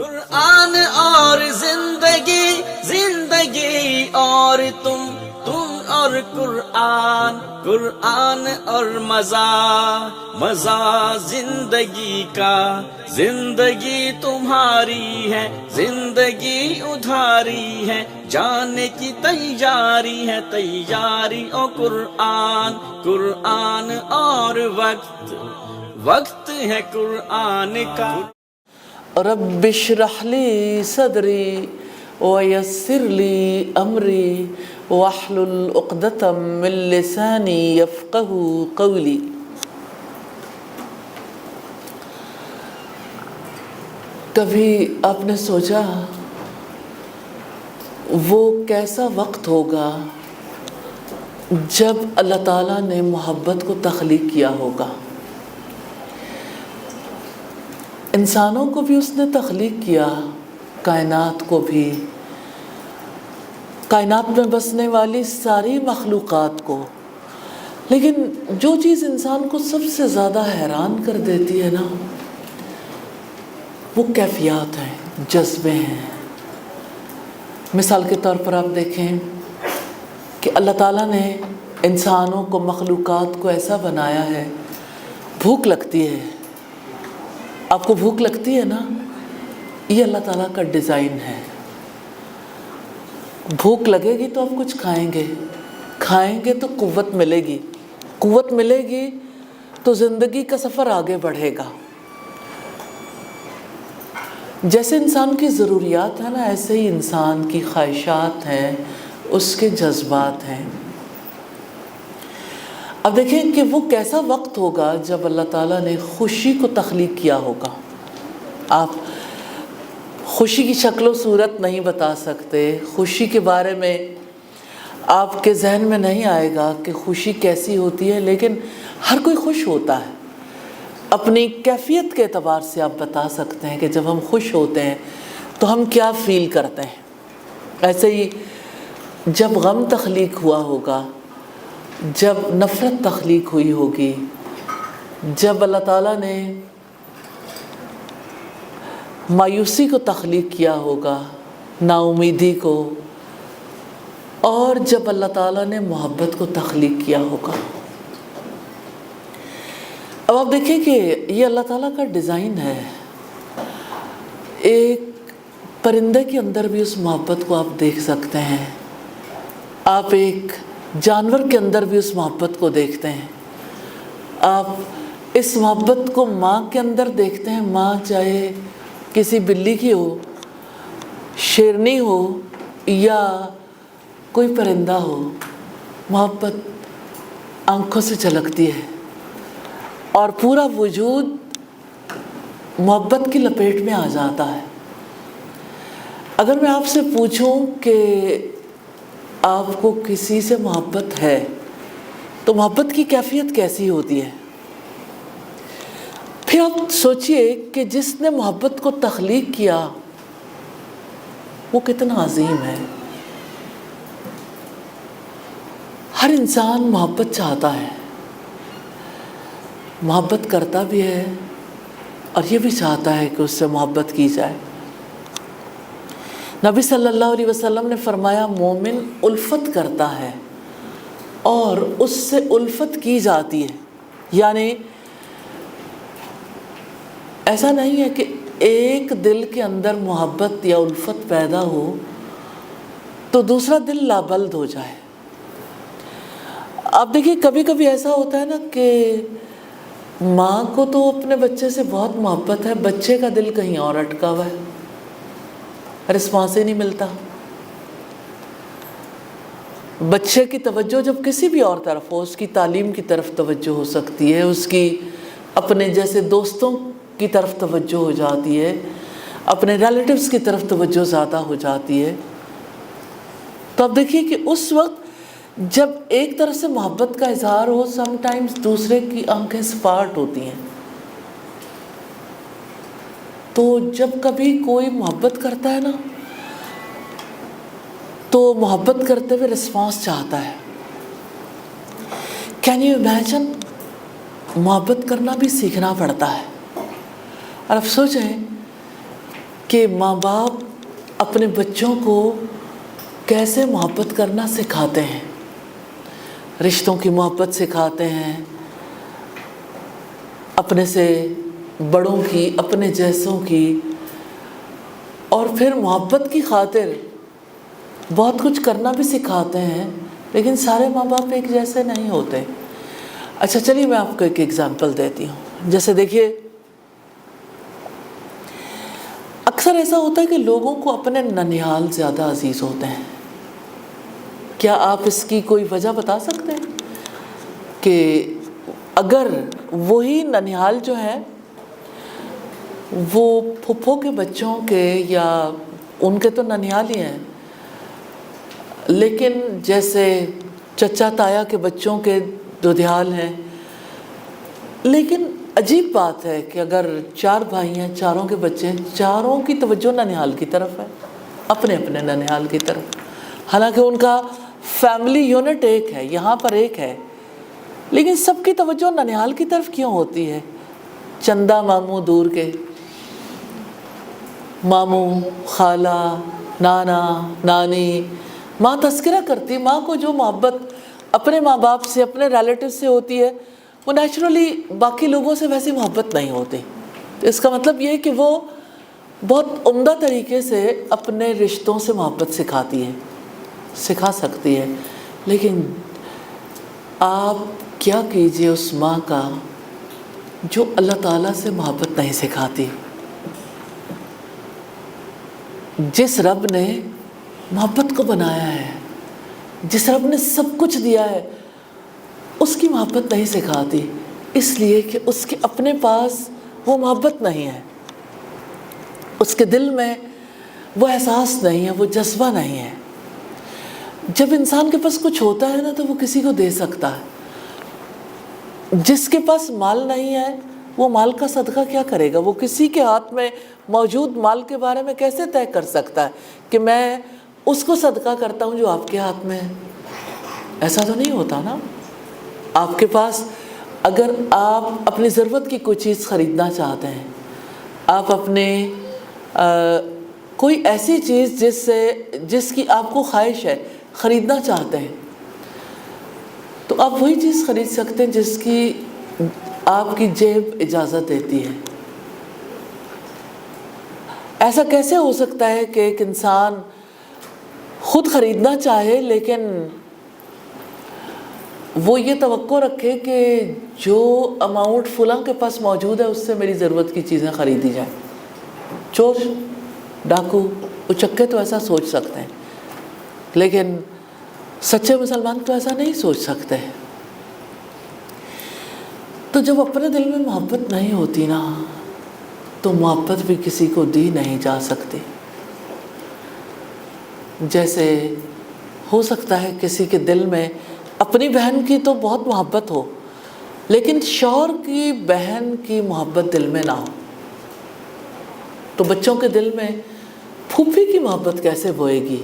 قرآن اور زندگی، زندگی اور تم اور قرآن، قرآن اور مزہ، مزہ زندگی کا، زندگی تمہاری ہے، زندگی ادھاری ہے، جانے کی تیاری ہے، تیاری او قرآن، قرآن اور وقت، وقت ہے قرآن کا۔ رب اشرح لی صدری ویسر لی امری واحلل عقدۃ من لسانی یفقہوا قولی۔ کبھی آپ نے سوچا وہ کیسا وقت ہوگا جب اللہ تعالیٰ نے محبت کو تخلیق کیا ہوگا؟ انسانوں کو بھی اس نے تخلیق کیا، کائنات کو بھی، کائنات میں بسنے والی ساری مخلوقات کو، لیکن جو چیز انسان کو سب سے زیادہ حیران کر دیتی ہے نا، وہ کیفیات ہیں، جذبے ہیں۔ مثال کے طور پر آپ دیکھیں کہ اللہ تعالیٰ نے انسانوں کو، مخلوقات کو ایسا بنایا ہے، بھوک لگتی ہے، آپ کو بھوک لگتی ہے نا، یہ اللہ تعالیٰ کا ڈیزائن ہے۔ بھوک لگے گی تو آپ کچھ کھائیں گے، کھائیں گے تو قوت ملے گی، قوت ملے گی تو زندگی کا سفر آگے بڑھے گا۔ جیسے انسان کی ضروریات ہیں نا، ایسے ہی انسان کی خواہشات ہیں، اس کے جذبات ہیں۔ اب دیکھیں کہ وہ کیسا وقت ہوگا جب اللہ تعالیٰ نے خوشی کو تخلیق کیا ہوگا۔ آپ خوشی کی شکل و صورت نہیں بتا سکتے، خوشی کے بارے میں آپ کے ذہن میں نہیں آئے گا کہ خوشی کیسی ہوتی ہے، لیکن ہر کوئی خوش ہوتا ہے۔ اپنی کیفیت کے اعتبار سے آپ بتا سکتے ہیں کہ جب ہم خوش ہوتے ہیں تو ہم کیا فیل کرتے ہیں۔ ایسے ہی جب غم تخلیق ہوا ہوگا، جب نفرت تخلیق ہوئی ہوگی، جب اللہ تعالیٰ نے مایوسی کو تخلیق کیا ہوگا، نا امیدی کو، اور جب اللہ تعالیٰ نے محبت کو تخلیق کیا ہوگا۔ اب آپ دیکھیں کہ یہ اللہ تعالیٰ کا ڈیزائن ہے۔ ایک پرندے کے اندر بھی اس محبت کو آپ دیکھ سکتے ہیں، آپ ایک جانور کے اندر بھی اس محبت کو دیکھتے ہیں، آپ اس محبت کو ماں کے اندر دیکھتے ہیں۔ ماں چاہے کسی بلی کی ہو، شیرنی ہو یا کوئی پرندہ ہو، محبت آنکھوں سے جھلکتی ہے اور پورا وجود محبت کی لپیٹ میں آ جاتا ہے۔ اگر میں آپ سے پوچھوں کہ آپ کو کسی سے محبت ہے تو محبت کی کیفیت کیسی ہوتی ہے؟ پھر آپ سوچئے کہ جس نے محبت کو تخلیق کیا وہ کتنا عظیم ہے۔ ہر انسان محبت چاہتا ہے، محبت کرتا بھی ہے اور یہ بھی چاہتا ہے کہ اس سے محبت کی جائے۔ نبی صلی اللہ علیہ وسلم نے فرمایا مومن الفت کرتا ہے اور اس سے الفت کی جاتی ہے، یعنی ایسا نہیں ہے کہ ایک دل کے اندر محبت یا الفت پیدا ہو تو دوسرا دل لابلد ہو جائے۔ آپ دیکھیے کبھی کبھی ایسا ہوتا ہے نا کہ ماں کو تو اپنے بچے سے بہت محبت ہے، بچے کا دل کہیں اور اٹکا ہوا ہے، رسپانس ہی نہیں ملتا۔ بچے کی توجہ جب کسی بھی اور طرف ہو، اس کی تعلیم کی طرف توجہ ہو سکتی ہے، اس کی اپنے جیسے دوستوں کی طرف توجہ ہو جاتی ہے، اپنے ریلیٹیوز کی طرف توجہ زیادہ ہو جاتی ہے۔ تو اب دیکھیے کہ اس وقت جب ایک طرف سے محبت کا اظہار ہو، سم ٹائمز دوسرے کی آنکھیں سپاٹ ہوتی ہیں۔ تو جب کبھی کوئی محبت کرتا ہے نا تو محبت کرتے ہوئے رسپانس چاہتا ہے۔ Can you imagine? محبت کرنا بھی سیکھنا پڑتا ہے۔ اور اب سوچیں کہ ماں باپ اپنے بچوں کو کیسے محبت کرنا سکھاتے ہیں، رشتوں کی محبت سکھاتے ہیں، اپنے سے بڑوں کی، اپنے جیسوں کی، اور پھر محبت کی خاطر بہت کچھ کرنا بھی سکھاتے ہیں، لیکن سارے ماں باپ ایک جیسے نہیں ہوتے۔ اچھا چلیے میں آپ کو ایک ایگزامپل دیتی ہوں۔ جیسے دیکھیے، اکثر ایسا ہوتا ہے کہ لوگوں کو اپنے ننھیال زیادہ عزیز ہوتے ہیں۔ کیا آپ اس کی کوئی وجہ بتا سکتے ہیں کہ اگر وہی ننھیال جو ہیں وہ پھپھو کے بچوں کے، یا ان کے تو ننھیال ہی ہیں، لیکن جیسے چچا تایا کے بچوں کے دودھیال ہیں، لیکن عجیب بات ہے کہ اگر 4 بھائی ہیں، چاروں کے بچے ہیں، چاروں کی توجہ ننھیال کی طرف ہے، اپنے اپنے ننھیال کی طرف، حالانکہ ان کا فیملی یونٹ ایک ہے، یہاں پر ایک ہے، لیکن سب کی توجہ ننھیال کی طرف کیوں ہوتی ہے؟ چندہ ماموں دور کے، ماموں، خالہ، نانا، نانی، ماں تذکرہ کرتی، ماں کو جو محبت اپنے ماں باپ سے، اپنے ریلیٹیو سے ہوتی ہے، وہ نیچرلی باقی لوگوں سے ویسی محبت نہیں ہوتی۔ اس کا مطلب یہ ہے کہ وہ بہت عمدہ طریقے سے اپنے رشتوں سے محبت سکھاتی ہے، سکھا سکتی ہے، لیکن آپ کیا کیجئے اس ماں کا جو اللہ تعالیٰ سے محبت نہیں سکھاتی؟ جس رب نے محبت کو بنایا ہے، جس رب نے سب کچھ دیا ہے، اس کی محبت نہیں سکھاتی، اس لیے کہ اس کے اپنے پاس وہ محبت نہیں ہے، اس کے دل میں وہ احساس نہیں ہے، وہ جذبہ نہیں ہے۔ جب انسان کے پاس کچھ ہوتا ہے نا تو وہ کسی کو دے سکتا ہے۔ جس کے پاس مال نہیں ہے وہ مال کا صدقہ کیا کرے گا؟ وہ کسی کے ہاتھ میں موجود مال کے بارے میں کیسے طے کر سکتا ہے کہ میں اس کو صدقہ کرتا ہوں جو آپ کے ہاتھ میں ہے؟ ایسا تو نہیں ہوتا نا۔ آپ کے پاس اگر آپ اپنی ضرورت کی کوئی چیز خریدنا چاہتے ہیں، آپ اپنے کوئی ایسی چیز جس کی آپ کو خواہش ہے خریدنا چاہتے ہیں، تو آپ وہی چیز خرید سکتے ہیں جس کی آپ کی جیب اجازت دیتی ہے۔ ایسا کیسے ہو سکتا ہے کہ ایک انسان خود خریدنا چاہے لیکن وہ یہ توقع رکھے کہ جو اماؤنٹ فلاں کے پاس موجود ہے اس سے میری ضرورت کی چیزیں خریدی جائیں؟ چور، ڈاکو، اچکے تو ایسا سوچ سکتے ہیں، لیکن سچے مسلمان تو ایسا نہیں سوچ سکتے۔ تو جب اپنے دل میں محبت نہیں ہوتی نا تو محبت بھی کسی کو دی نہیں جا سکتی۔ جیسے ہو سکتا ہے کسی کے دل میں اپنی بہن کی تو بہت محبت ہو، لیکن شوہر کی بہن کی محبت دل میں نہ ہو، تو بچوں کے دل میں پھوپھی کی محبت کیسے بوئے گی؟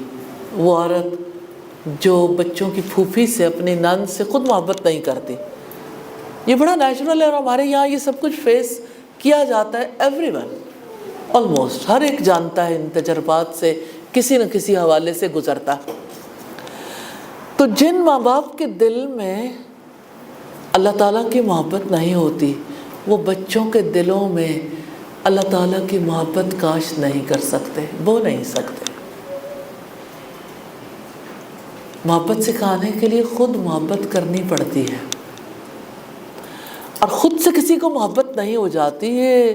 وہ عورت جو بچوں کی پھوپھی سے، اپنی نند سے خود محبت نہیں کرتی۔ یہ بڑا نیچرل ہے، اور ہمارے یہاں یہ سب کچھ فیس کیا جاتا ہے۔ ایوری ون، آلموسٹ ہر ایک جانتا ہے، ان تجربات سے کسی نہ کسی حوالے سے گزرتا۔ تو جن ماں باپ کے دل میں اللہ تعالیٰ کی محبت نہیں ہوتی، وہ بچوں کے دلوں میں اللہ تعالیٰ کی محبت کاش نہیں کر سکتے، بو نہیں سکتے۔ محبت سکھانے کے لیے خود محبت کرنی پڑتی ہے، اور خود سے کسی کو محبت نہیں ہو جاتی۔ یہ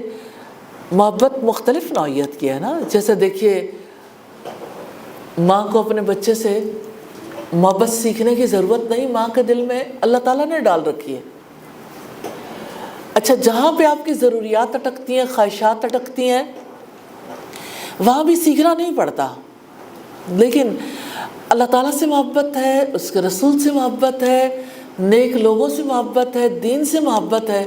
محبت مختلف نوعیت کی ہے نا۔ جیسے دیکھیے، ماں کو اپنے بچے سے محبت سیکھنے کی ضرورت نہیں، ماں کے دل میں اللہ تعالیٰ نے ڈال رکھی ہے۔ اچھا، جہاں پہ آپ کی ضروریات اٹکتی ہیں، خواہشات اٹکتی ہیں، وہاں بھی سیکھنا نہیں پڑتا، لیکن اللہ تعالیٰ سے محبت ہے، اس کے رسول سے محبت ہے، نیک لوگوں سے محبت ہے، دین سے محبت ہے،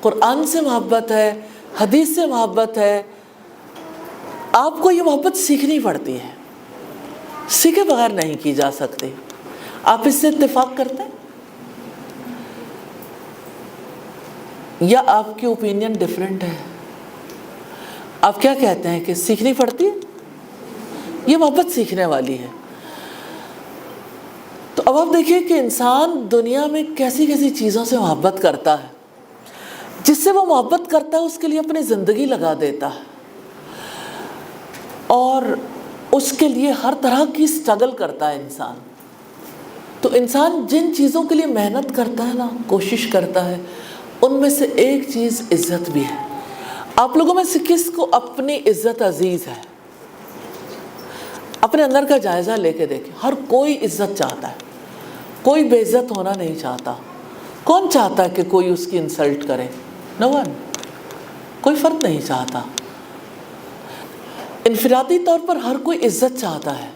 قرآن سے محبت ہے، حدیث سے محبت ہے، آپ کو یہ محبت سیکھنی پڑتی ہے، سیکھے بغیر نہیں کی جا سکتی۔ آپ اس سے اتفاق کرتے ہیں یا آپ کی اوپینین ڈیفرنٹ ہے؟ آپ کیا کہتے ہیں کہ سیکھنی پڑتی ہے؟ یہ محبت سیکھنے والی ہے۔ تو اب آپ دیکھیے کہ انسان دنیا میں کیسی کیسی چیزوں سے محبت کرتا ہے، جس سے وہ محبت کرتا ہے اس کے لیے اپنی زندگی لگا دیتا ہے، اور اس کے لیے ہر طرح کی سٹرگل کرتا ہے انسان۔ تو انسان جن چیزوں کے لیے محنت کرتا ہے نا، کوشش کرتا ہے، ان میں سے ایک چیز عزت بھی ہے۔ آپ لوگوں میں سے کس کو اپنی عزت عزیز ہے؟ اپنے اندر کا جائزہ لے کے دیکھیں۔ ہر کوئی عزت چاہتا ہے، کوئی بے عزت ہونا نہیں چاہتا۔ کون چاہتا ہے کہ کوئی اس کی انسلٹ کرے؟ نو ون۔ کوئی فرد نہیں چاہتا۔ انفرادی طور پر ہر کوئی عزت چاہتا ہے،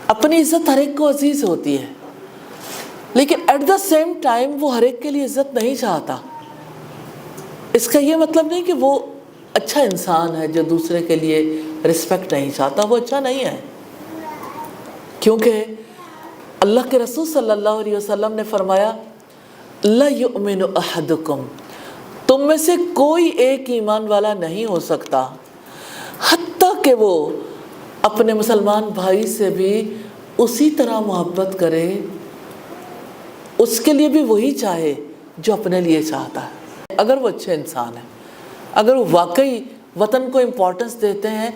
اپنی عزت ہر ایک کو عزیز ہوتی ہے، لیکن ایٹ دا سیم ٹائم وہ ہر ایک کے لیے عزت نہیں چاہتا۔ اس کا یہ مطلب نہیں کہ وہ اچھا انسان ہے جو دوسرے کے لیے رسپیکٹ نہیں چاہتا، وہ اچھا نہیں ہے، کیونکہ اللہ کے رسول صلی اللہ علیہ وسلم نے فرمایا لا یؤمن احدکم، تم میں سے کوئی ایک ایمان والا نہیں ہو سکتا حتیٰ کہ وہ اپنے مسلمان بھائی سے بھی اسی طرح محبت کرے، اس کے لیے بھی وہی چاہے جو اپنے لیے چاہتا ہے۔ اگر وہ اچھے انسان ہیں، اگر وہ واقعی وطن کو امپورٹنس دیتے ہیں،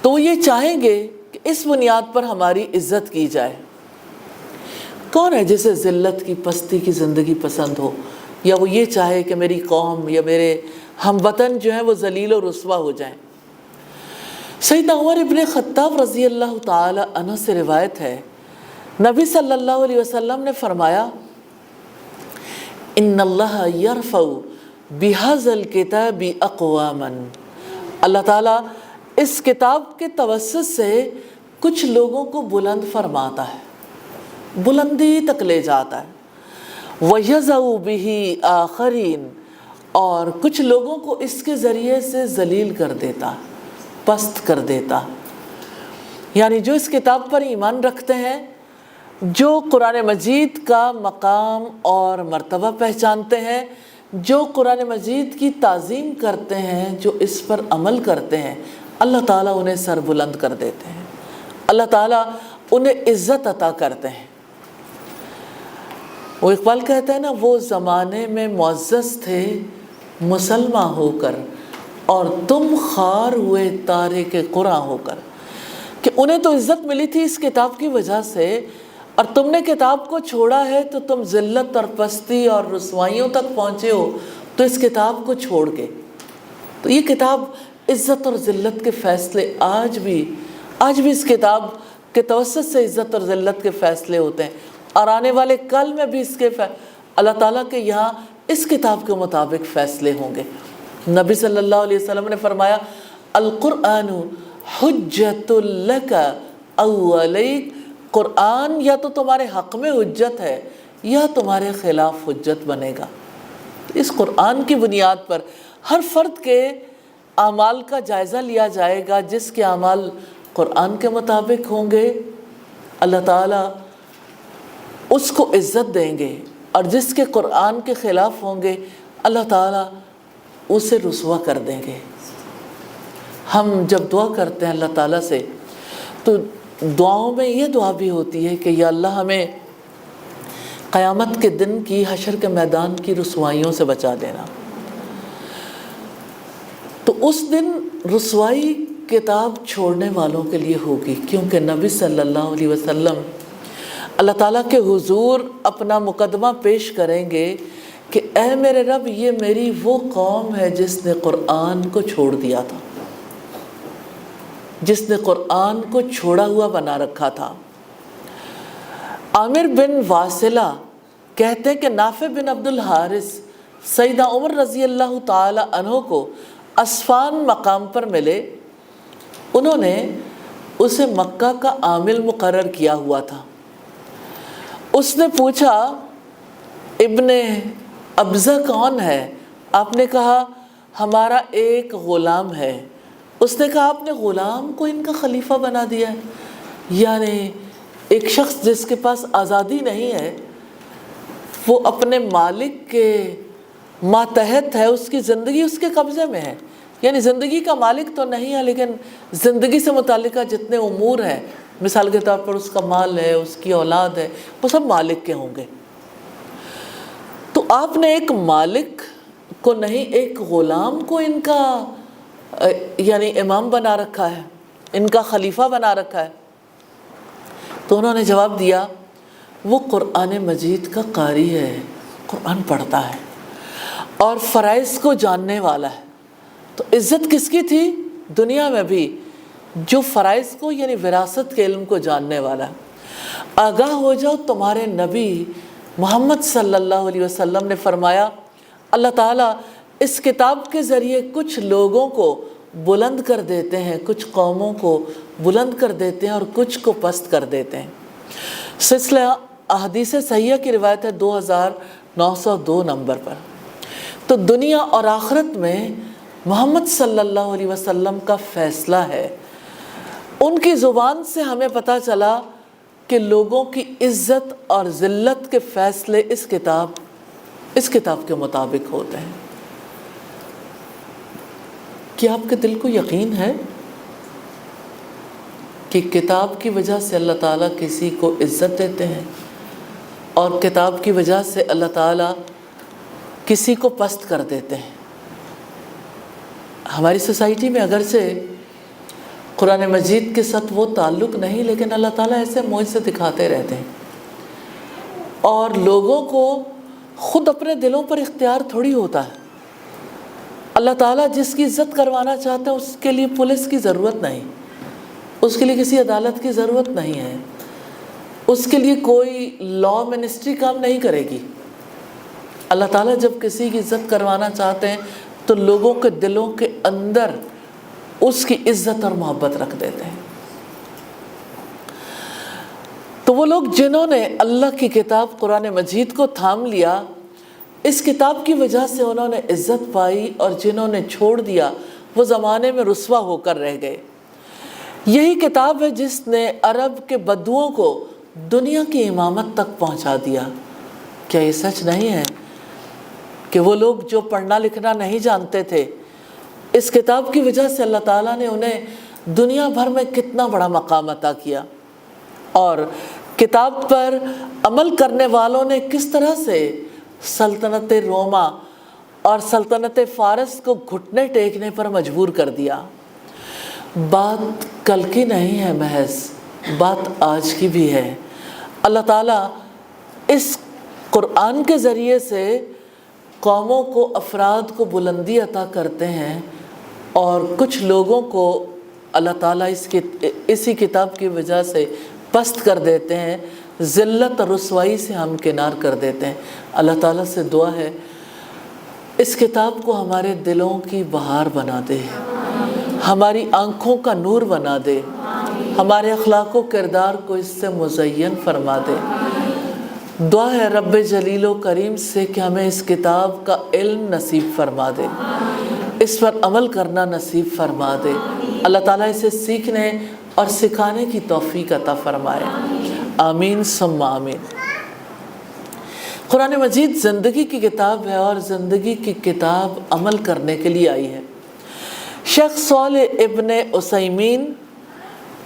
تو وہ یہ چاہیں گے کہ اس بنیاد پر ہماری عزت کی جائے۔ کون ہے جسے ذلت کی، پستی کی زندگی پسند ہو، یا وہ یہ چاہے کہ میری قوم یا میرے ہم وطن جو ہیں وہ ذلیل و رسوا ہو جائیں؟ سیدنا عمر ابن خطاب رضی اللہ تعالی عنہ سے روایت ہے، نبی صلی اللہ علیہ وسلم نے فرمایا ان اللہ یرفع بہذا الکتاب اقواما، اللہ تعالیٰ اس کتاب کے توسط سے کچھ لوگوں کو بلند فرماتا ہے، بلندی تک لے جاتا ہے، وَيَضَعُ بِهِ آخَرِينَ، اور کچھ لوگوں کو اس کے ذریعے سے ذلیل کر دیتا، پست کر دیتا۔ یعنی جو اس کتاب پر ایمان رکھتے ہیں، جو قرآن مجید کا مقام اور مرتبہ پہچانتے ہیں، جو قرآن مجید کی تعظیم کرتے ہیں، جو اس پر عمل کرتے ہیں، اللہ تعالیٰ انہیں سر بلند کر دیتے ہیں، اللہ تعالیٰ انہیں عزت عطا کرتے ہیں۔ وہ اقبال کہتا ہے نا، وہ زمانے میں معزز تھے مسلمان ہو کر، اور تم خوار ہوئے تارک قرآن ہو کر، کہ انہیں تو عزت ملی تھی اس کتاب کی وجہ سے، اور تم نے کتاب کو چھوڑا ہے تو تم ذلت اور پستی اور رسوائیوں تک پہنچے ہو، تو اس کتاب کو چھوڑ کے۔ تو یہ کتاب عزت اور ذلت کے فیصلے آج بھی اس کتاب کے توسط سے عزت اور ذلت کے فیصلے ہوتے ہیں، اور آنے والے کل میں بھی اس کے اللہ تعالیٰ کے یہاں اس کتاب کے مطابق فیصلے ہوں گے۔ نبی صلی اللہ علیہ وسلم نے فرمایا القرآن حجت لک او علیک، قرآن یا تو تمہارے حق میں حجت ہے یا تمہارے خلاف حجت بنے گا۔ اس قرآن کی بنیاد پر ہر فرد کے اعمال کا جائزہ لیا جائے گا، جس کے اعمال قرآن کے مطابق ہوں گے اللہ تعالیٰ اس کو عزت دیں گے، اور جس کے قرآن کے خلاف ہوں گے اللہ تعالیٰ اسے رسوا کر دیں گے۔ ہم جب دعا کرتے ہیں اللہ تعالیٰ سے، تو دعاؤں میں یہ دعا بھی ہوتی ہے کہ یا اللہ ہمیں قیامت کے دن کی، حشر کے میدان کی رسوائیوں سے بچا دینا۔ تو اس دن رسوائی کتاب چھوڑنے والوں کے لیے ہوگی، کیونکہ نبی صلی اللہ علیہ وسلم اللہ تعالیٰ کے حضور اپنا مقدمہ پیش کریں گے کہ اے میرے رب، یہ میری وہ قوم ہے جس نے قرآن کو چھوڑ دیا تھا، جس نے قرآن کو چھوڑا ہوا بنا رکھا تھا۔ عامر بن واصلہ کہتے ہیں کہ نافع بن عبد الحارث سیدنا عمر رضی اللہ تعالی عنہ کو اسفان مقام پر ملے، انہوں نے اسے مکہ کا عامل مقرر کیا ہوا تھا۔ اس نے پوچھا ابن ابزہ کون ہے؟ آپ نے کہا ہمارا ایک غلام ہے۔ اس نے کہا آپ نے غلام کو ان کا خلیفہ بنا دیا ہے؟ یعنی ایک شخص جس کے پاس آزادی نہیں ہے، وہ اپنے مالک کے ماتحت ہے، اس کی زندگی اس کے قبضے میں ہے، یعنی زندگی کا مالک تو نہیں ہے، لیکن زندگی سے متعلقہ جتنے امور ہیں، مثال کے طور پر اس کا مال ہے، اس کی اولاد ہے، وہ سب مالک کے ہوں گے۔ تو آپ نے ایک مالک کو نہیں، ایک غلام کو ان کا یعنی امام بنا رکھا ہے، ان کا خلیفہ بنا رکھا ہے۔ تو انہوں نے جواب دیا وہ قرآن مجید کا قاری ہے، قرآن پڑھتا ہے اور فرائض کو جاننے والا ہے۔ تو عزت کس کی تھی دنیا میں بھی؟ جو فرائض کو یعنی وراثت کے علم کو جاننے والا ہے۔ آگاہ ہو جاؤ، تمہارے نبی محمد صلی اللہ علیہ وسلم نے فرمایا اللہ تعالیٰ اس کتاب کے ذریعے کچھ لوگوں کو بلند کر دیتے ہیں، کچھ قوموں کو بلند کر دیتے ہیں اور کچھ کو پست کر دیتے ہیں۔ سلسلہ احادیث صحیحہ کی روایت ہے 2902 نمبر پر۔ تو دنیا اور آخرت میں محمد صلی اللہ علیہ وسلم کا فیصلہ ہے۔ ان کی زبان سے ہمیں پتہ چلا کہ لوگوں کی عزت اور ذلت کے فیصلے اس کتاب کے مطابق ہوتے ہیں۔ کیا آپ کے دل کو یقین ہے کہ کتاب کی وجہ سے اللہ تعالیٰ کسی کو عزت دیتے ہیں اور کتاب کی وجہ سے اللہ تعالیٰ کسی کو پست کر دیتے ہیں؟ ہماری سوسائٹی میں اگرچہ قرآن مجید کے ساتھ وہ تعلق نہیں، لیکن اللہ تعالیٰ ایسے معجزے دکھاتے رہتے ہیں، اور لوگوں کو خود اپنے دلوں پر اختیار تھوڑی ہوتا ہے۔ اللہ تعالیٰ جس کی عزت کروانا چاہتے ہیں اس کے لیے پولیس کی ضرورت نہیں، اس کے لیے کسی عدالت کی ضرورت نہیں ہے، اس کے لیے کوئی لا منسٹری کام نہیں کرے گی۔ اللہ تعالیٰ جب کسی کی عزت کروانا چاہتے ہیں تو لوگوں کے دلوں کے اندر اس کی عزت اور محبت رکھ دیتے ہیں۔ تو وہ لوگ جنہوں نے اللہ کی کتاب قرآن مجید کو تھام لیا، اس کتاب کی وجہ سے انہوں نے عزت پائی، اور جنہوں نے چھوڑ دیا وہ زمانے میں رسوا ہو کر رہ گئے۔ یہی کتاب ہے جس نے عرب کے بدوؤں کو دنیا کی امامت تک پہنچا دیا۔ کیا یہ سچ نہیں ہے کہ وہ لوگ جو پڑھنا لکھنا نہیں جانتے تھے، اس کتاب کی وجہ سے اللہ تعالیٰ نے انہیں دنیا بھر میں کتنا بڑا مقام عطا کیا، اور کتاب پر عمل کرنے والوں نے کس طرح سے سلطنت روما اور سلطنت فارس کو گھٹنے ٹیکنے پر مجبور کر دیا۔ بات کل کی نہیں ہے محض، بات آج کی بھی ہے۔ اللہ تعالیٰ اس قرآن کے ذریعے سے قوموں کو، افراد کو بلندی عطا کرتے ہیں، اور کچھ لوگوں کو اللہ تعالیٰ اسی کتاب کی وجہ سے پست کر دیتے ہیں، ذلت اور رسوائی سے ہمکنار کر دیتے ہیں۔ اللہ تعالیٰ سے دعا ہے اس کتاب کو ہمارے دلوں کی بہار بنا دے، ہماری آنکھوں کا نور بنا دے، ہمارے اخلاق و کردار کو اس سے مزین فرما دے۔ دعا ہے رب جلیل و کریم سے کہ ہمیں اس کتاب کا علم نصیب فرما دے، اس پر عمل کرنا نصیب فرما دے۔ اللہ تعالیٰ اسے سیکھنے اور سکھانے کی توفیق عطا فرمائے، آمین ثم آمین۔ قرآن مجید زندگی کی کتاب ہے، اور زندگی کی کتاب عمل کرنے کے لیے آئی ہے۔ شیخ صالح ابن عثیمین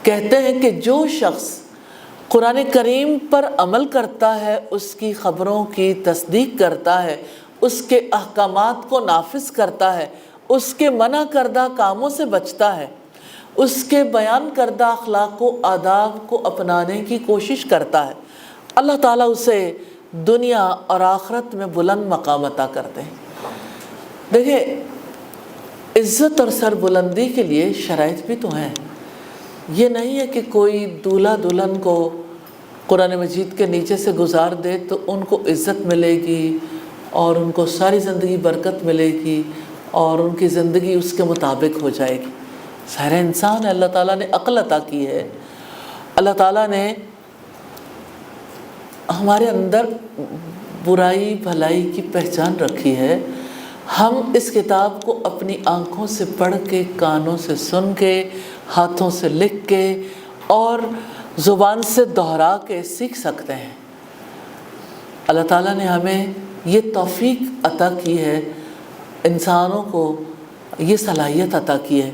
کہتے ہیں کہ جو شخص قرآن کریم پر عمل کرتا ہے، اس کی خبروں کی تصدیق کرتا ہے، اس کے احکامات کو نافذ کرتا ہے، اس کے منع کردہ کاموں سے بچتا ہے، اس کے بیان کردہ اخلاق و آداب کو اپنانے کی کوشش کرتا ہے، اللہ تعالیٰ اسے دنیا اور آخرت میں بلند مقام عطا کرتے ہیں۔ دیکھیں، عزت اور سربلندی کے لیے شرائط بھی تو ہیں۔ یہ نہیں ہے کہ کوئی دولہا دلہن کو قرآن مجید کے نیچے سے گزار دے تو ان کو عزت ملے گی اور ان کو ساری زندگی برکت ملے گی اور ان کی زندگی اس کے مطابق ہو جائے گی۔ سارے انسان ہے، اللہ تعالیٰ نے عقل عطا کی ہے، اللہ تعالیٰ نے ہمارے اندر برائی بھلائی کی پہچان رکھی ہے۔ ہم اس کتاب کو اپنی آنکھوں سے پڑھ کے، کانوں سے سن کے، ہاتھوں سے لکھ کے اور زبان سے دہرا کے سیکھ سکتے ہیں۔ اللہ تعالیٰ نے ہمیں یہ توفیق عطا کی ہے انسانوں کو یہ صلاحیت عطا کی ہے۔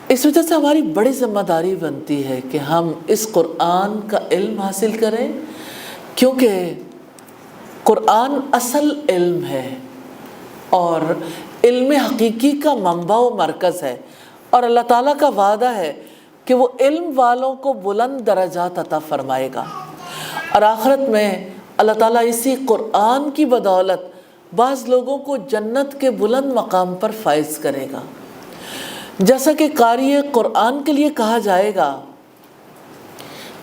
اس وجہ سے ہماری بڑی ذمہ داری بنتی ہے کہ ہم اس قرآن کا علم حاصل کریں، کیونکہ قرآن اصل علم ہے اور علم حقیقی کا منبع و مرکز ہے، اور اللہ تعالیٰ کا وعدہ ہے کہ وہ علم والوں کو بلند درجات عطا فرمائے گا، اور آخرت میں اللہ تعالیٰ اسی قرآن کی بدولت بعض لوگوں کو جنت کے بلند مقام پر فائز کرے گا۔ جیسا کہ قاری قرآن کے لیے کہا جائے گا،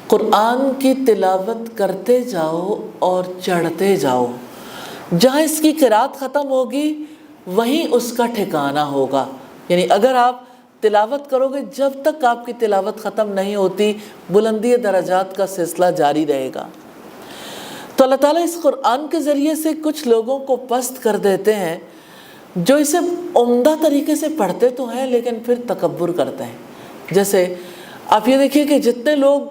قرآن کی تلاوت کرتے جاؤ اور چڑھتے جاؤ، جہاں اس کی قرات ختم ہوگی وہیں اس کا ٹھکانہ ہوگا۔ یعنی اگر آپ تلاوت کرو گے، جب تک آپ کی تلاوت ختم نہیں ہوتی بلندی درجات کا سلسلہ جاری رہے گا۔ تو اللہ تعالیٰ اس قرآن کے ذریعے سے کچھ لوگوں کو پست کر دیتے ہیں جو اسے عمدہ طریقے سے پڑھتے تو ہیں لیکن پھر تکبر کرتے ہیں۔ جیسے آپ یہ دیکھیے کہ جتنے لوگ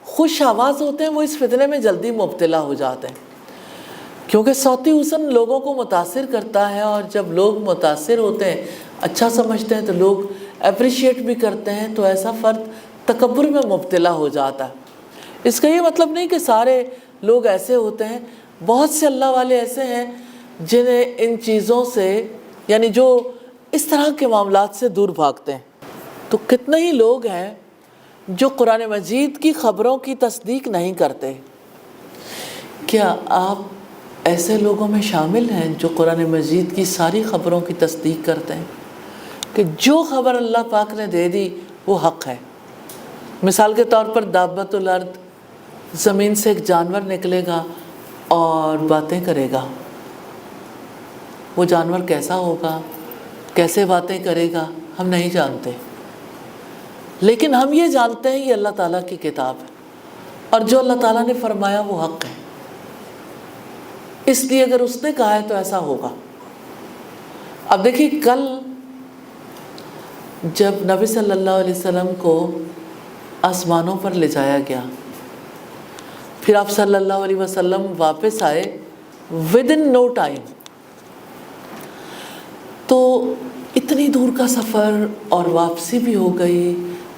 خوش آواز ہوتے ہیں وہ اس فتنے میں جلدی مبتلا ہو جاتے ہیں، کیونکہ صوتی حسن لوگوں کو متاثر کرتا ہے، اور جب لوگ متاثر ہوتے ہیں، اچھا سمجھتے ہیں، تو لوگ اپریشیٹ بھی کرتے ہیں، تو ایسا فرد تکبر میں مبتلا ہو جاتا ہے۔ اس کا یہ مطلب نہیں کہ سارے لوگ ایسے ہوتے ہیں، بہت سے اللہ والے ایسے ہیں جنہیں ان چیزوں سے، یعنی جو اس طرح کے معاملات سے دور بھاگتے ہیں۔ تو کتنے ہی لوگ ہیں جو قرآن مجید کی خبروں کی تصدیق نہیں کرتے۔ کیا آپ ایسے لوگوں میں شامل ہیں جو قرآن مجید کی ساری خبروں کی تصدیق کرتے ہیں کہ جو خبر اللہ پاک نے دے دی وہ حق ہے؟ مثال کے طور پر دابۃ الارض، زمین سے ایک جانور نکلے گا اور باتیں کرے گا۔ وہ جانور کیسا ہوگا، کیسے باتیں کرے گا، ہم نہیں جانتے، لیکن ہم یہ جانتے ہیں یہ اللہ تعالیٰ کی کتاب ہے، اور جو اللہ تعالیٰ نے فرمایا وہ حق ہے، اس لیے اگر اس نے کہا ہے تو ایسا ہوگا۔ اب دیکھیے، کل جب نبی صلی اللہ علیہ وسلم کو آسمانوں پر لے جایا گیا، پھر آپ صلی اللہ علیہ وسلم واپس آئے within no time، تو اتنی دور کا سفر اور واپسی بھی ہو گئی،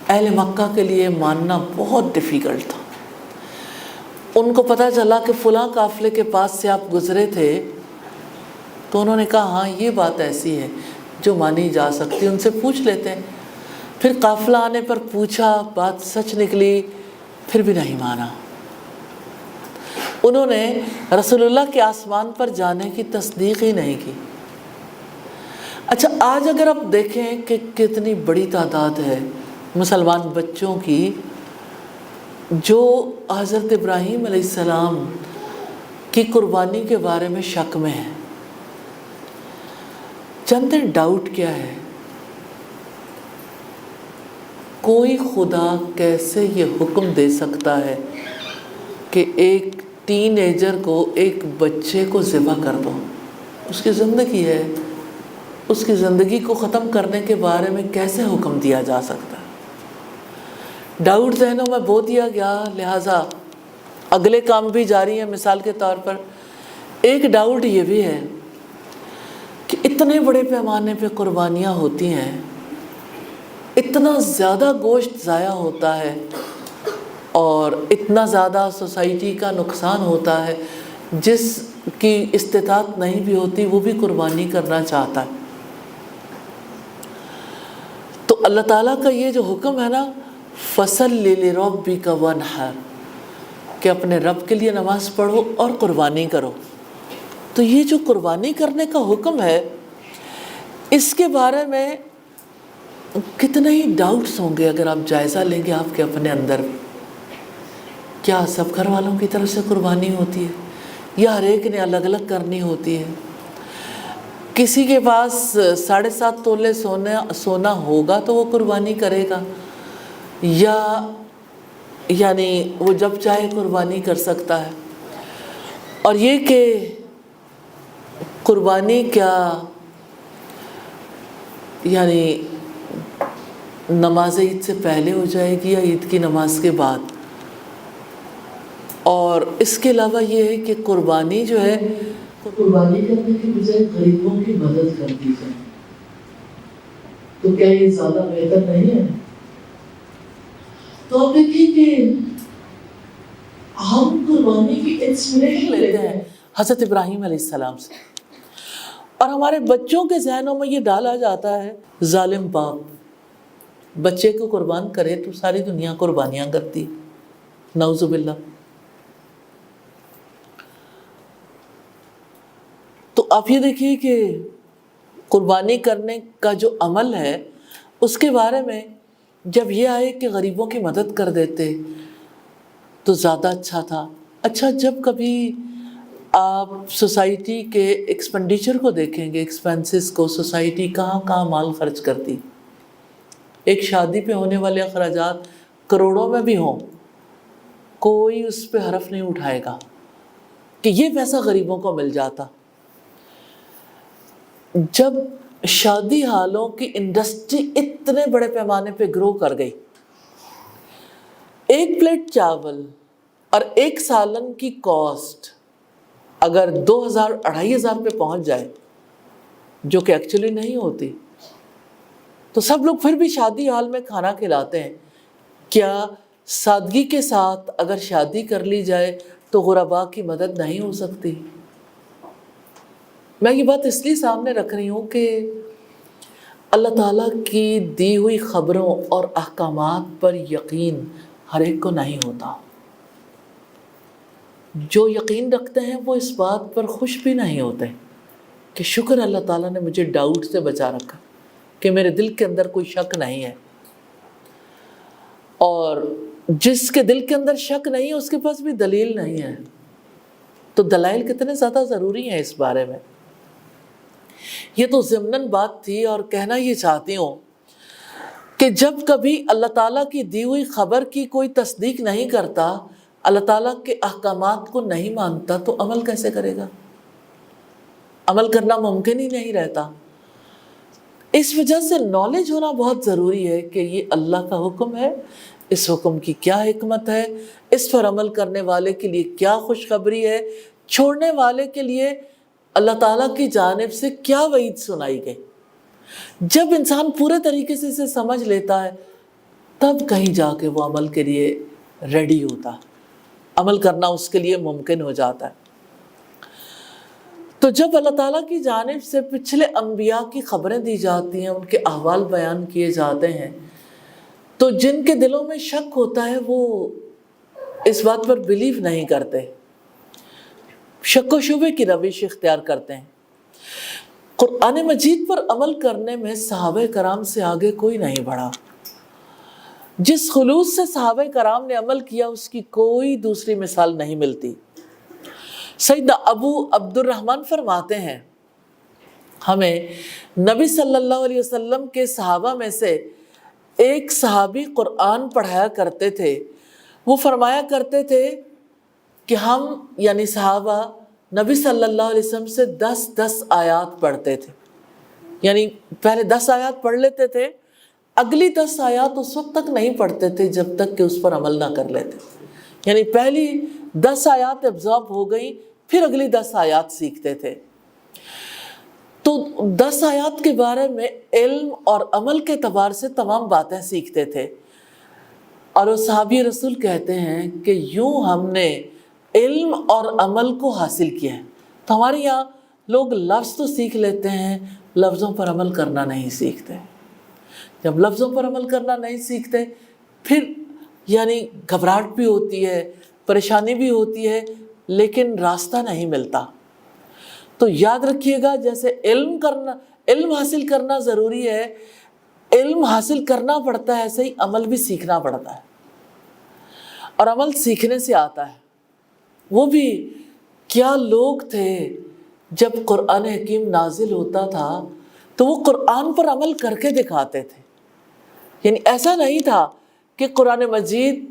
اہل مکہ کے لیے ماننا بہت ڈیفیکلٹ تھا۔ ان کو پتہ چلا کہ فلاں قافلے کے پاس سے آپ گزرے تھے، تو انہوں نے کہا ہاں یہ بات ایسی ہے جو مانی جا سکتی، ان سے پوچھ لیتے ہیں۔ پھر قافلہ آنے پر پوچھا، بات سچ نکلی، پھر بھی نہیں مانا۔ انہوں نے رسول اللہ کے آسمان پر جانے کی تصدیق ہی نہیں کی۔ اچھا، آج اگر آپ دیکھیں کہ کتنی بڑی تعداد ہے مسلمان بچوں کی جو حضرت ابراہیم علیہ السلام کی قربانی کے بارے میں شک میں ہیں۔ چند ڈاؤٹ کیا ہے؟ کوئی خدا کیسے یہ حکم دے سکتا ہے کہ ایک ٹین ایجر کو، ایک بچے کو ذبح کر دو؟ اس کی زندگی ہے، اس کی زندگی کو ختم کرنے کے بارے میں کیسے حکم دیا جا سکتا ہے؟ ڈاؤٹ ذہنوں میں بو دیا گیا، لہٰذا اگلے کام بھی جاری ہیں۔ مثال کے طور پر ایک ڈاؤٹ یہ بھی ہے کہ اتنے بڑے پیمانے پہ قربانیاں ہوتی ہیں، اتنا زیادہ گوشت ضائع ہوتا ہے اور اتنا زیادہ سوسائٹی کا نقصان ہوتا ہے، جس کی استطاعت نہیں بھی ہوتی وہ بھی قربانی کرنا چاہتا ہے۔ تو اللہ تعالیٰ کا یہ جو حکم ہے نا، فَصَلِّ لِرَبِّكَ وَانْحَرْ، کہ اپنے رب کے لیے نماز پڑھو اور قربانی کرو، تو یہ جو قربانی کرنے کا حکم ہے، اس کے بارے میں کتنے ہی ڈاؤٹس ہوں گے اگر آپ جائزہ لیں گے آپ کے اپنے اندر۔ کیا سب گھر والوں کی طرف سے قربانی ہوتی ہے یا ہر ایک نے الگ الگ کرنی ہوتی ہے؟ کسی کے پاس 7.5 تولے سونا ہوگا تو وہ قربانی کرے گا، یا یعنی وہ جب چاہے قربانی کر سکتا ہے؟ اور یہ کہ قربانی کیا یعنی نماز عید سے پہلے ہو جائے گی یا عید کی نماز کے بعد؟ اور اس کے علاوہ یہ ہے کہ قربانی جو ہے قربانی کرنے کے بجائے غریبوں کی مدد کر دی جائے تو کیا یہ زیادہ بہتر نہیں ہے؟ تو آپ دیکھیں کہ ہم قربانی کی انسپریشن لیتے ہیں حضرت ابراہیم علیہ السلام سے، اور ہمارے بچوں کے ذہنوں میں یہ ڈالا جاتا ہے ظالم باپ بچے کو قربان کرے تو ساری دنیا قربانیاں کرتی، نعوذ باللہ۔ تو آپ یہ دیکھیے کہ قربانی کرنے کا جو عمل ہے اس کے بارے میں جب یہ آئے کہ غریبوں کی مدد کر دیتے تو زیادہ اچھا تھا۔ اچھا، جب کبھی آپ سوسائٹی کے ایکسپینڈیچر کو دیکھیں گے، ایکسپینسز کو، سوسائٹی کہاں کہاں مال خرچ کرتی، ایک شادی پہ ہونے والے اخراجات کروڑوں میں بھی ہوں، کوئی اس پہ حرف نہیں اٹھائے گا کہ یہ پیسہ غریبوں کو مل جاتا۔ جب شادی ہالوں کی انڈسٹری اتنے بڑے پیمانے پہ گرو کر گئی، ایک پلیٹ چاول اور ایک سالن کی کاسٹ اگر 2000-2500 پہ پہنچ جائے، جو کہ ایکچولی نہیں ہوتی، تو سب لوگ پھر بھی شادی ہال میں کھانا کھلاتے ہیں۔ کیا سادگی کے ساتھ اگر شادی کر لی جائے تو غرباء کی مدد نہیں ہو سکتی؟ میں یہ بات اس لیے سامنے رکھ رہی ہوں کہ اللہ تعالیٰ کی دی ہوئی خبروں اور احکامات پر یقین ہر ایک کو نہیں ہوتا۔ جو یقین رکھتے ہیں وہ اس بات پر خوش بھی نہیں ہوتے کہ شکر اللہ تعالیٰ نے مجھے ڈاؤٹ سے بچا رکھا، کہ میرے دل کے اندر کوئی شک نہیں ہے۔ اور جس کے دل کے اندر شک نہیں ہے اس کے پاس بھی دلیل نہیں ہے۔ تو دلائل کتنے زیادہ ضروری ہیں اس بارے میں۔ یہ تو ضمناً بات تھی، اور کہنا یہ چاہتی ہوں کہ جب کبھی اللہ تعالیٰ کی دی ہوئی خبر کی کوئی تصدیق نہیں کرتا، اللہ تعالیٰ کے احکامات کو نہیں مانتا، تو عمل کیسے کرے گا؟ عمل کرنا ممکن ہی نہیں رہتا۔ اس وجہ سے نالج ہونا بہت ضروری ہے کہ یہ اللہ کا حکم ہے، اس حکم کی کیا حکمت ہے، اس پر عمل کرنے والے کے لیے کیا خوشخبری ہے، چھوڑنے والے کے لیے اللہ تعالیٰ کی جانب سے کیا وعید سنائی گئی۔ جب انسان پورے طریقے سے اسے سمجھ لیتا ہے تب کہیں جا کے وہ عمل کے لیے ریڈی ہوتا، عمل کرنا اس کے لیے ممکن ہو جاتا ہے۔ تو جب اللہ تعالیٰ کی جانب سے پچھلے انبیاء کی خبریں دی جاتی ہیں، ان کے احوال بیان کیے جاتے ہیں، تو جن کے دلوں میں شک ہوتا ہے وہ اس بات پر بلیو نہیں کرتے، شک و شبے کی روش اختیار کرتے ہیں۔ قرآن مجید پر عمل کرنے میں صحابہ کرام سے آگے کوئی نہیں بڑھا۔ جس خلوص سے صحابہ کرام نے عمل کیا اس کی کوئی دوسری مثال نہیں ملتی۔ سیدنا ابو عبد الرحمن فرماتے ہیں، ہمیں نبی صلی اللہ علیہ وسلم کے صحابہ میں سے ایک صحابی قرآن پڑھایا کرتے تھے۔ وہ فرمایا کرتے تھے کہ ہم یعنی صحابہ نبی صلی اللہ علیہ وسلم سے 10 آیات پڑھتے تھے، یعنی پہلے 10 آیات پڑھ لیتے تھے، اگلی 10 آیات اس وقت تک نہیں پڑھتے تھے جب تک کہ اس پر عمل نہ کر لیتے، یعنی پہلی 10 آیات ابزارب ہو گئی، پھر اگلی 10 آیات سیکھتے تھے۔ تو 10 آیات کے بارے میں علم اور عمل کے اعتبار سے تمام باتیں سیکھتے تھے، اور وہ صحابی رسول کہتے ہیں کہ یوں ہم نے علم اور عمل کو حاصل کیا ہے۔ تو ہمارے یہاں لوگ لفظ تو سیکھ لیتے ہیں، لفظوں پر عمل کرنا نہیں سیکھتے۔ جب لفظوں پر عمل کرنا نہیں سیکھتے پھر یعنی گھبراہٹ بھی ہوتی ہے، پریشانی بھی ہوتی ہے، لیکن راستہ نہیں ملتا۔ تو یاد رکھیے گا، جیسے علم حاصل کرنا ضروری ہے، علم حاصل کرنا پڑتا ہے، ایسے ہی عمل بھی سیکھنا پڑتا ہے، اور عمل سیکھنے سے آتا ہے۔ وہ بھی کیا لوگ تھے جب قرآن حکیم نازل ہوتا تھا تو وہ قرآن پر عمل کر کے دکھاتے تھے، یعنی ایسا نہیں تھا کہ قرآن مجید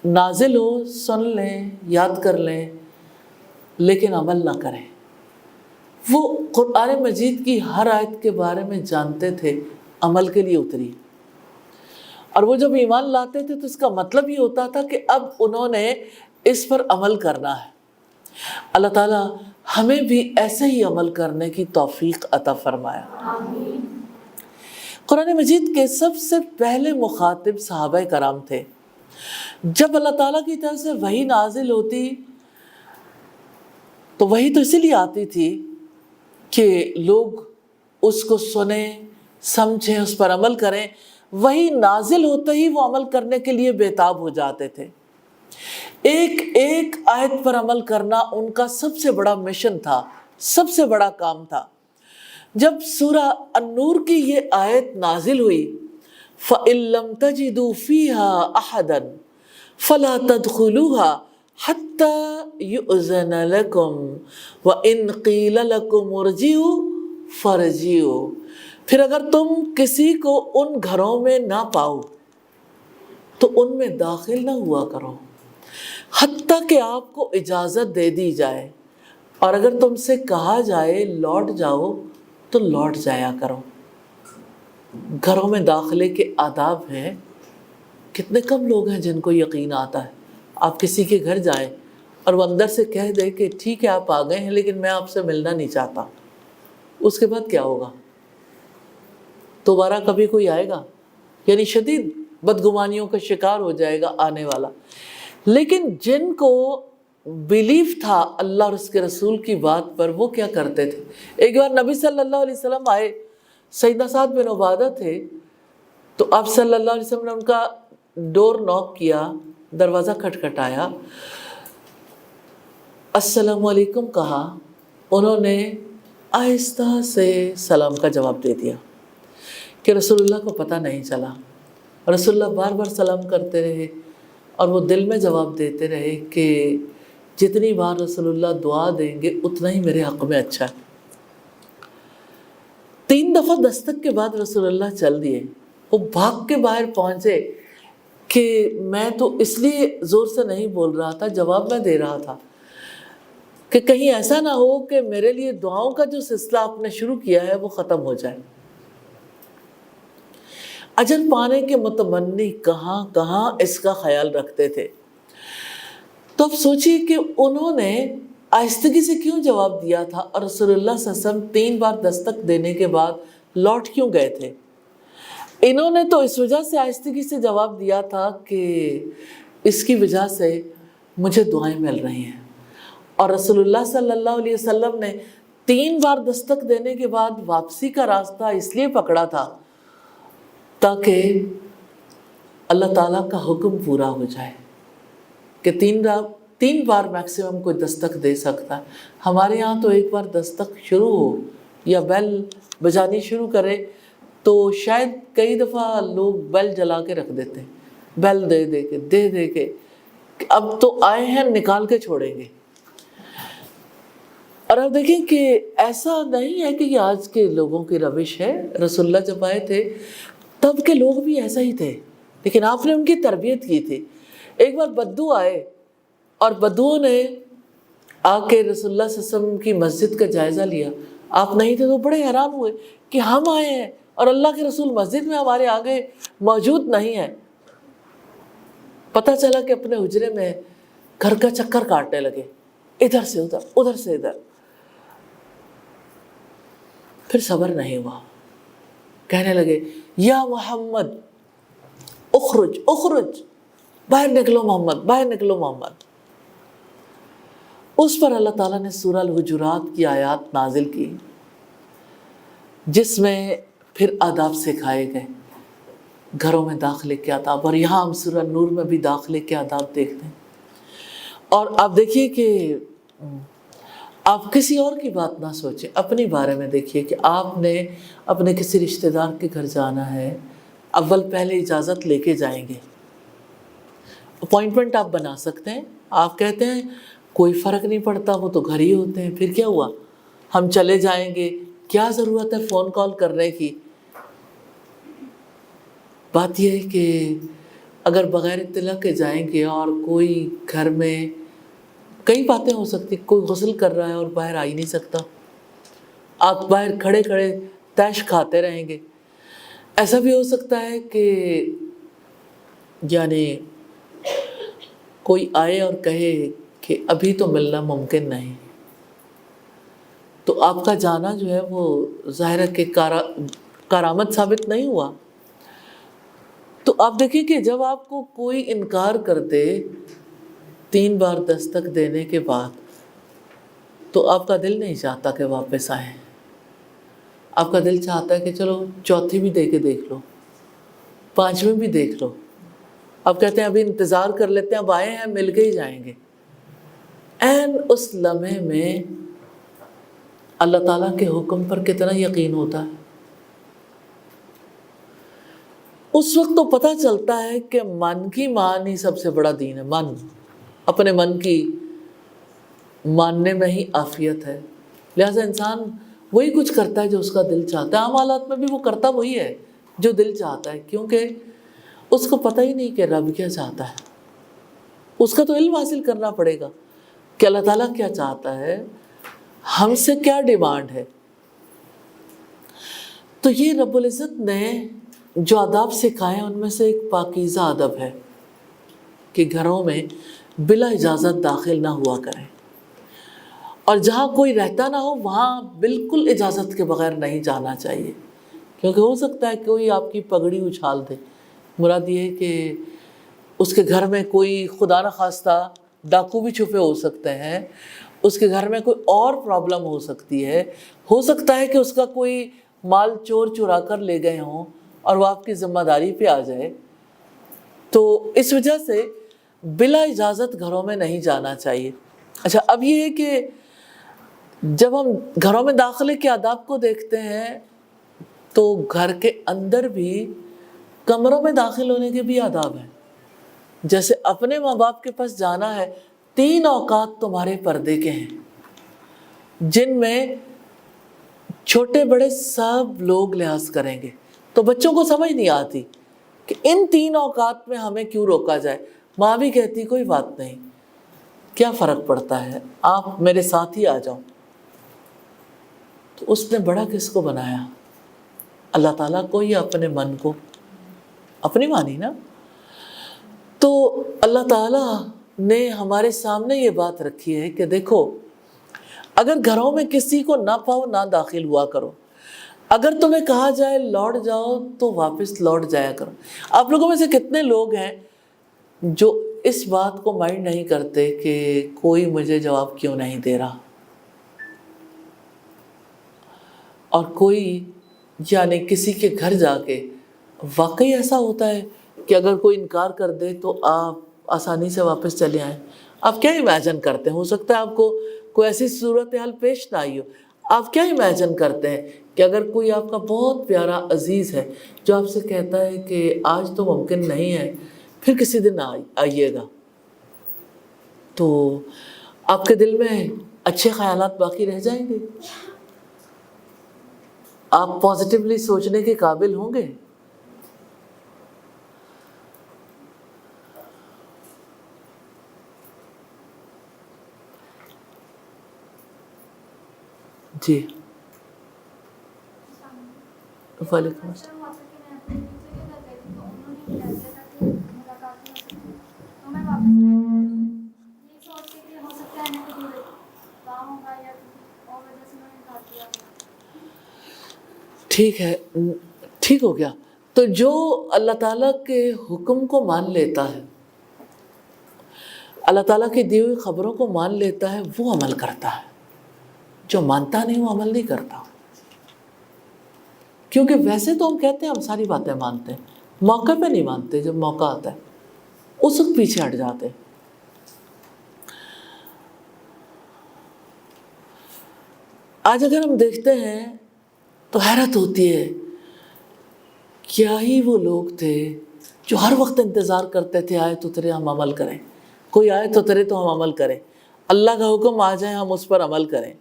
نازل ہو، سن لیں، یاد کر لیں، لیکن عمل نہ کریں۔ وہ قرآن مجید کی ہر آیت کے بارے میں جانتے تھے، عمل کے لیے اتری، اور وہ جب ایمان لاتے تھے تو اس کا مطلب یہ ہوتا تھا کہ اب انہوں نے اس پر عمل کرنا ہے۔ اللہ تعالیٰ ہمیں بھی ایسے ہی عمل کرنے کی توفیق عطا فرمایا۔ قرآن مجید کے سب سے پہلے مخاطب صحابہ کرام تھے۔ جب اللہ تعالیٰ کی طرف سے وحی نازل ہوتی تو وحی تو اسی لیے آتی تھی کہ لوگ اس کو سنیں، سمجھیں، اس پر عمل کریں۔ وحی نازل ہوتے ہی وہ عمل کرنے کے لیے بےتاب ہو جاتے تھے۔ ایک ایک آیت پر عمل کرنا ان کا سب سے بڑا مشن تھا، سب سے بڑا کام تھا۔ جب سورہ النور کی یہ آیت نازل ہوئی، فَإِن لَّمْ تَجِدُوا فِيهَا أَحَدًا فَلَا تَدْخُلُوهَا حَتَّى يُؤْذَنَ لَكُمْ وَإِن قِيلَ لَكُمْ ارْجِعُوا فَارْجِعُوا۔ پھر اگر تم کسی کو ان گھروں میں نہ پاؤ تو ان میں داخل نہ ہوا کرو حتیٰ کہ آپ کو اجازت دے دی جائے، اور اگر تم سے کہا جائے لوٹ جاؤ تو لوٹ جایا کرو۔ گھروں میں داخلے کے آداب ہیں، کتنے کم لوگ ہیں جن کو یقین آتا ہے۔ آپ کسی کے گھر جائیں اور وہ اندر سے کہہ دے کہ ٹھیک ہے آپ آ گئے ہیں لیکن میں آپ سے ملنا نہیں چاہتا، اس کے بعد کیا ہوگا؟ دوبارہ کبھی کوئی آئے گا؟ یعنی شدید بدگمانیوں کا شکار ہو جائے گا آنے والا۔ لیکن جن کو بیلیف تھا اللہ اور اس کے رسول کی بات پر، وہ کیا کرتے تھے؟ ایک بار نبی صلی اللہ علیہ وسلم آئے، سیدنا سعد بن عبادہ تھے، تو آپ صلی اللہ علیہ وسلم نے ان کا ڈور نوک کیا، دروازہ کھٹکھٹایا، السلام علیکم کہا۔ انہوں نے آہستہ سے سلام کا جواب دے دیا کہ رسول اللہ کو پتہ نہیں چلا۔ رسول اللہ بار بار سلام کرتے رہے اور وہ دل میں جواب دیتے رہے کہ جتنی بار رسول اللہ دعا دیں گے اتنا ہی میرے حق میں اچھا ہے۔ 3 دفعہ دستک کے بعد رسول اللہ چل دیے، وہ بھاگ کے باہر پہنچے کہ میں تو اس لیے زور سے نہیں بول رہا تھا، جواب میں دے رہا تھا کہ کہیں ایسا نہ ہو کہ میرے لیے دعاؤں کا جو سلسلہ آپ نے شروع کیا ہے وہ ختم ہو جائے۔ اجر پانے کے متمنی کہاں کہاں اس کا خیال رکھتے تھے۔ تو اب سوچیے کہ انہوں نے آہستگی سے کیوں جواب دیا تھا، اور رسول اللہ صلی اللہ علیہ وسلم 3 بار دستک دینے کے بعد لوٹ کیوں گئے تھے؟ انہوں نے تو اس وجہ سے آہستگی سے جواب دیا تھا کہ اس کی وجہ سے مجھے دعائیں مل رہی ہیں، اور رسول اللہ صلی اللہ علیہ وسلم نے 3 بار دستک دینے کے بعد واپسی کا راستہ اس لیے پکڑا تھا تاکہ اللہ تعالیٰ کا حکم پورا ہو جائے کہ 3 بار میکسیمم کوئی دستک دے سکتا ہے۔ ہمارے ہاں تو ایک بار دستک شروع ہو یا بیل بجانی شروع کرے تو شاید کئی دفعہ لوگ بیل جلا کے رکھ دیتے ہیں، بیل دے کے اب تو آئے ہیں نکال کے چھوڑیں گے۔ اور اب دیکھیں کہ ایسا نہیں ہے کہ یہ آج کے لوگوں کی روش ہے۔ رسول اللہ جب آئے تھے تب کے لوگ بھی ایسا ہی تھے، لیکن آپ نے ان کی تربیت کی تھی۔ ایک بار بدو آئے اور بدوؤں نے آ کے رسول اللہ صلی اللہ علیہ وسلم کی مسجد کا جائزہ لیا، آپ نہیں تھے تو بڑے حیران ہوئے کہ ہم آئے ہیں اور اللہ کے رسول مسجد میں ہمارے آگے موجود نہیں ہے۔ پتہ چلا کہ اپنے حجرے میں گھر کا چکر کاٹنے لگے، ادھر سے ادھر، ادھر سے ادھر۔ پھر صبر نہیں ہوا، کہنے لگے یا محمد اخرج اخرج، باہر نکلو محمد، باہر نکلو محمد۔ اس پر اللہ تعالیٰ نے سورہ الحجرات کی آیات نازل کی جس میں پھر آداب سکھائے گئے، گھروں میں داخلے کے آداب، اور یہاں ہم سورہ نور میں بھی داخلے کے آداب دیکھتے ہیں۔ اور آپ دیکھیے کہ آپ کسی اور کی بات نہ سوچیں، اپنی بارے میں دیکھیے کہ آپ نے اپنے کسی رشتہ دار کے گھر جانا ہے، اول پہلے اجازت لے کے جائیں گے، اپوائنٹمنٹ آپ بنا سکتے ہیں۔ آپ کہتے ہیں کوئی فرق نہیں پڑتا، وہ تو گھر ہی ہوتے ہیں، پھر کیا ہوا، ہم چلے جائیں گے، کیا ضرورت ہے فون کال کرنے کی۔ بات یہ ہے کہ اگر بغیر اطلاع کے جائیں گے اور کوئی گھر میں کئی باتیں ہو سکتی، کوئی غسل کر رہا ہے اور باہر آ ہی نہیں سکتا، آپ باہر کھڑے کھڑے تیش کھاتے رہیں گے۔ ایسا بھی ہو سکتا ہے کہ یعنی کوئی آئے اور کہے کہ ابھی تو ملنا ممکن نہیں، تو آپ کا جانا جو ہے وہ ظاہر ہے کہ کارآمد ثابت نہیں ہوا. تو آپ دیکھیں کہ جب آپ کو کوئی انکار کر دے 3 بار دستک دینے کے بعد تو آپ کا دل نہیں چاہتا کہ واپس آئیں. آپ کا دل چاہتا ہے کہ چلو چوتھی بھی دے کے دیکھ لو، 5ویں بھی دیکھ لو. آپ کہتے ہیں ابھی انتظار کر لیتے ہیں، اب آئے ہیں مل کے ہی جائیں گے. این اس لمحے میں اللہ تعالیٰ کے حکم پر کتنا یقین ہوتا ہے. اس وقت تو پتہ چلتا ہے کہ من کی مان ہی سب سے بڑا دین ہے. من، اپنے من کی ماننے میں ہی عافیت ہے. لہٰذا انسان وہی کچھ کرتا ہے جو اس کا دل چاہتا ہے. عام حالات میں بھی وہ کرتا وہی ہے جو دل چاہتا ہے، کیونکہ اس کو پتہ ہی نہیں کہ رب کیا چاہتا ہے. اس کا تو علم حاصل کرنا پڑے گا کہ اللہ تعالیٰ کیا چاہتا ہے، ہم سے کیا ڈیمانڈ ہے. تو یہ رب العزت نے جو آداب سکھائے ان میں سے ایک پاکیزہ ادب ہے کہ گھروں میں بلا اجازت داخل نہ ہوا کریں، اور جہاں کوئی رہتا نہ ہو وہاں بالکل اجازت کے بغیر نہیں جانا چاہیے، کیونکہ ہو سکتا ہے کوئی آپ کی پگڑی اچھال دے. مراد یہ ہے کہ اس کے گھر میں کوئی خدا نخواستہ ڈاکو بھی چھپے ہو سکتے ہیں، اس کے گھر میں کوئی اور پرابلم ہو سکتی ہے، ہو سکتا ہے کہ اس کا کوئی مال چور چرا کر لے گئے ہوں اور وہ آپ کی ذمہ داری پہ آ جائے. تو اس وجہ سے بلا اجازت گھروں میں نہیں جانا چاہیے. اچھا، اب یہ ہے کہ جب ہم گھروں میں داخلے کے آداب کو دیکھتے ہیں تو گھر کے اندر بھی کمروں میں داخل ہونے کے بھی آداب ہیں. جیسے اپنے ماں باپ کے پاس جانا ہے، 3 اوقات تمہارے پردے کے ہیں جن میں چھوٹے بڑے سب لوگ لحاظ کریں گے. تو بچوں کو سمجھ نہیں آتی کہ ان 3 اوقات میں ہمیں کیوں روکا جائے. ماں بھی کہتی کوئی بات نہیں، کیا فرق پڑتا ہے، آپ میرے ساتھ ہی آ جاؤ. تو اس نے بڑا کس کو بنایا؟ اللہ تعالیٰ کو یا اپنے من کو؟ اپنی مانی نا. تو اللہ تعالیٰ نے ہمارے سامنے یہ بات رکھی ہے کہ دیکھو، اگر گھروں میں کسی کو نہ پاؤ نہ داخل ہوا کرو. اگر تمہیں کہا جائے لوٹ جاؤ تو واپس لوٹ جایا کرو. آپ لوگوں میں سے کتنے لوگ ہیں جو اس بات کو مائنڈ نہیں کرتے کہ کوئی مجھے جواب کیوں نہیں دے رہا، اور کوئی یعنی کسی کے گھر جا کے واقعی ایسا ہوتا ہے کہ اگر کوئی انکار کر دے تو آپ آسانی سے واپس چلے آئیں. آپ کیا امیجن کرتے ہیں؟ ہو سکتا ہے آپ کو کوئی ایسی صورتحال پیش نہ آئی ہو. آپ کیا امیجن کرتے ہیں کہ اگر کوئی آپ کا بہت پیارا عزیز ہے جو آپ سے کہتا ہے کہ آج تو ممکن نہیں ہے، پھر کسی دن آئیے گا، تو آپ کے دل میں اچھے خیالات باقی رہ جائیں گے؟ آپ پازیٹیولی سوچنے کے قابل ہوں گے؟ جی، وعلیکم السلام. ٹھیک ہے، ٹھیک ہو گیا. تو جو اللہ تعالیٰ کے حکم کو مان لیتا ہے، اللہ تعالیٰ کی دی ہوئی خبروں کو مان لیتا ہے، وہ عمل کرتا ہے. جو مانتا نہیں وہ عمل نہیں کرتا. کیونکہ ویسے تو ہم کہتے ہیں ہم ساری باتیں مانتے ہیں، موقع پہ نہیں مانتے. جب موقع آتا ہے اس وقت پیچھے ہٹ جاتے ہیں. آج اگر ہم دیکھتے ہیں تو حیرت ہوتی ہے، کیا ہی وہ لوگ تھے جو ہر وقت انتظار کرتے تھے آئے تو تیرے ہم عمل کریں، کوئی آئے تو تیرے تو ہم عمل کریں، اللہ کا حکم آ جائے ہم اس پر عمل کریں.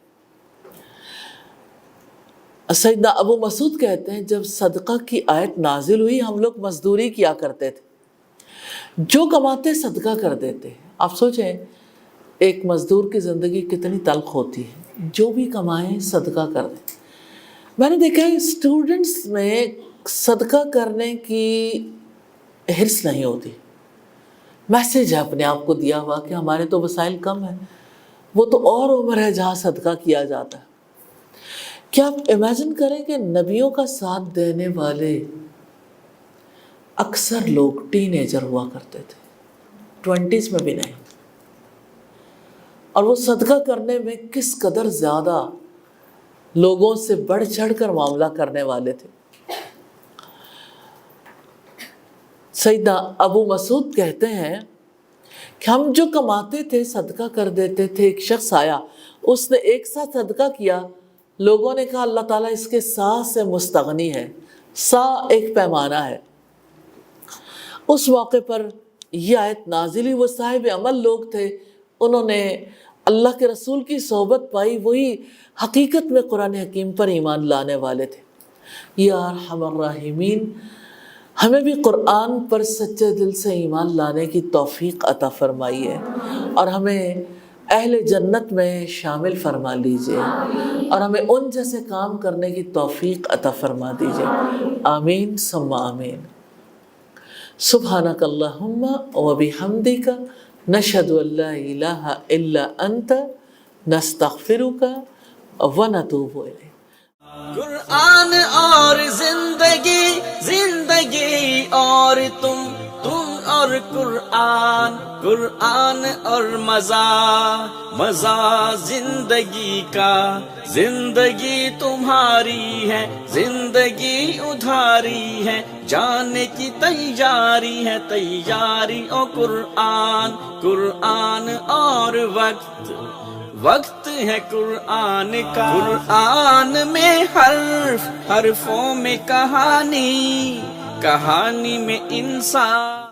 سیدنا ابو مسعود کہتے ہیں جب صدقہ کی آیت نازل ہوئی ہم لوگ مزدوری کیا کرتے تھے، جو کماتے صدقہ کر دیتے. آپ سوچیں ایک مزدور کی زندگی کتنی تلخ ہوتی ہے، جو بھی کمائیں صدقہ کر دیں. میں نے دیکھا ہے اسٹوڈنٹس میں صدقہ کرنے کی حرص نہیں ہوتی. میسیج ہے اپنے آپ کو دیا ہوا کہ ہمارے تو وسائل کم ہیں، وہ تو اور عمر ہے جہاں صدقہ کیا جاتا ہے. کیا آپ امیجن کریں کہ نبیوں کا ساتھ دینے والے اکثر لوگ ٹین ایجر ہوا کرتے تھے، 20s میں بھی نہیں، اور وہ صدقہ کرنے میں کس قدر زیادہ لوگوں سے بڑھ چڑھ کر معاملہ کرنے والے تھے۔ سیدنا ابو مسعود کہتے ہیں کہ ہم جو کماتے تھے صدقہ کر دیتے تھے، ایک شخص آیا، اس نے ایک ساتھ صدقہ کیا، لوگوں نے کہا اللہ تعالیٰ اس کے سا سے مستغنی ہے، سا ایک پیمانہ ہے۔ اس موقع پر یہ آیت نازل ہوئی، وہ صاحب عمل لوگ تھے، انہوں نے اللہ کے رسول کی صحبت پائی، وہی حقیقت میں قرآن حکیم پر ایمان لانے والے تھے۔ یا ارحم الراحمین، ہمیں بھی قرآن پر سچے دل سے ایمان لانے کی توفیق عطا فرمائیے اور ہمیں اہل جنت میں شامل فرما لیجئے اور ہمیں ان جیسے کام کرنے کی توفیق عطا فرما دیجئے، آمین ثم آمین۔ سبحانک اللہم و بحمدک نشہد ان لا الہ الا انت نستغفرک و نتوب الیک۔ قرآن اور زندگی، زندگی اور تم اور قرآن، قرآن اور مزہ، مزہ زندگی کا، زندگی تمہاری ہے، زندگی ادھاری ہے، جانے کی تیاری ہے، تیاری او قرآن، قرآن اور وقت، وقت ہے قرآن کا، قرآن میں حرف، حرفوں میں کہانی، کہانی میں انسان۔